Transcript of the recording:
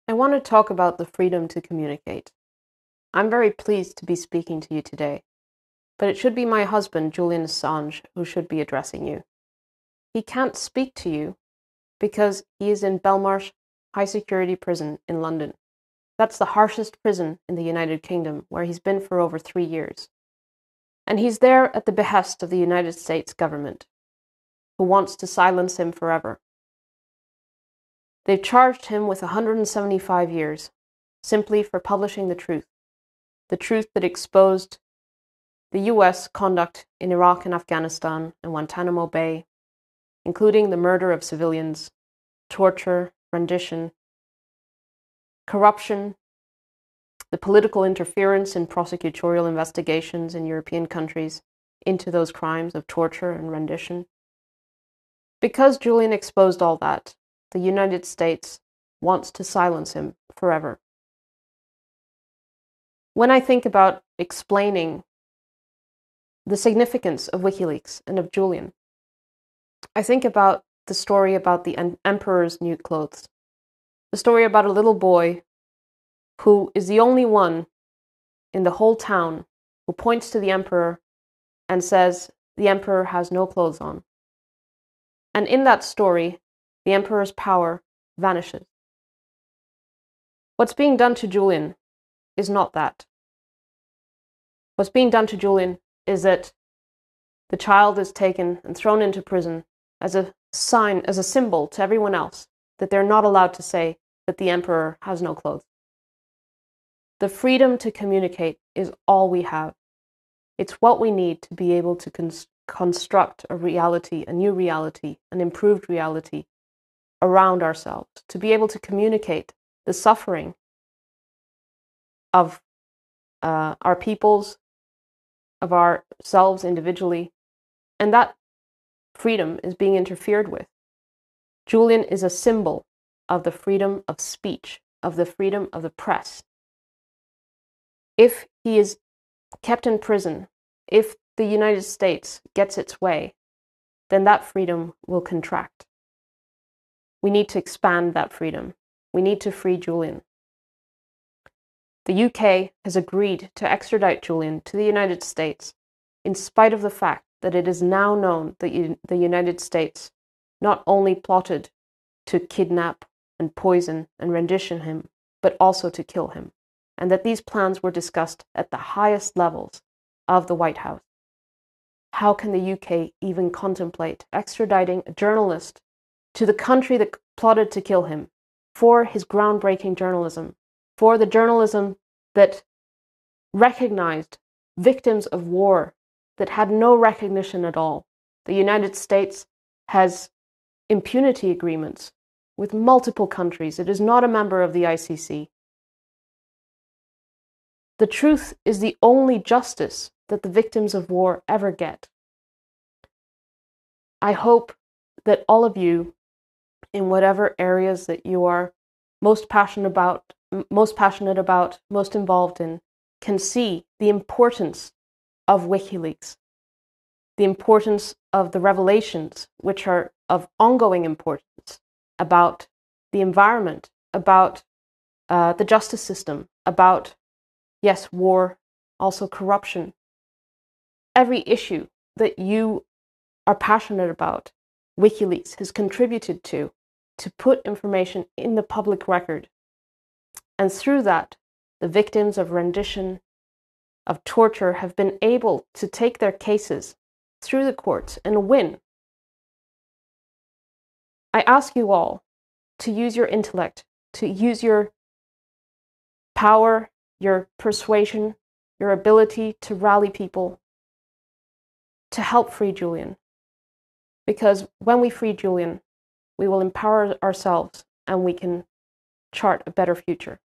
I want to talk about the freedom to communicate. I'm very pleased to be speaking to you today, but it should be my husband, Julian Assange, who should be addressing you. He can't speak to you because he is in Belmarsh High Security Prison in London. That's the harshest prison in the United Kingdom, where he's been for over 3 years. And he's there at the behest of the United States government, who wants to silence him forever. They've charged him with 175 years, simply for publishing the truth that exposed the US conduct in Iraq and Afghanistan and Guantanamo Bay, including the murder of civilians, torture, rendition, corruption, the political interference in prosecutorial investigations in European countries into those crimes of torture and rendition. Because Julian exposed all that, the United States wants to silence him forever. When I think about explaining the significance of WikiLeaks and of Julian, I think about the story about the emperor's new clothes. The story about a little boy who is the only one in the whole town who points to the emperor and says the emperor has no clothes on. And in that story, the emperor's power vanishes. What's being done to Julian is not that. What's being done to Julian is that the child is taken and thrown into prison as a sign, as a symbol to everyone else that they're not allowed to say that the emperor has no clothes. The freedom to communicate is all we have. It's what we need to be able to construct a reality, a new reality, an improved reality around ourselves, to be able to communicate the suffering of our peoples, of ourselves individually, and that freedom is being interfered with. Julian is a symbol of the freedom of speech, of the freedom of the press. If he is kept in prison, if the United States gets its way, then that freedom will contract. We need to expand that freedom. We need to free Julian. The UK has agreed to extradite Julian to the United States, in spite of the fact that it is now known that the United States not only plotted to kidnap and poison and rendition him, but also to kill him, and that these plans were discussed at the highest levels of the White House. How can the UK even contemplate extraditing a journalist to the country that plotted to kill him for his groundbreaking journalism, for the journalism that recognized victims of war that had no recognition at all? The United States has impunity agreements with multiple countries. It is not a member of the ICC. The truth is the only justice that the victims of war ever get. I hope that all of you, in whatever areas that you are most passionate about, most involved in, can see the importance of WikiLeaks, the importance of the revelations, which are of ongoing importance, about the environment, about the justice system, about, yes, war, also corruption. Every issue that you are passionate about, WikiLeaks has contributed to put information in the public record. And through that, the victims of rendition, of torture, have been able to take their cases through the courts and win. I ask you all to use your intellect, to use your power, your persuasion, your ability to rally people, to help free Julian. Because when we free Julian, we will empower ourselves and we can chart a better future.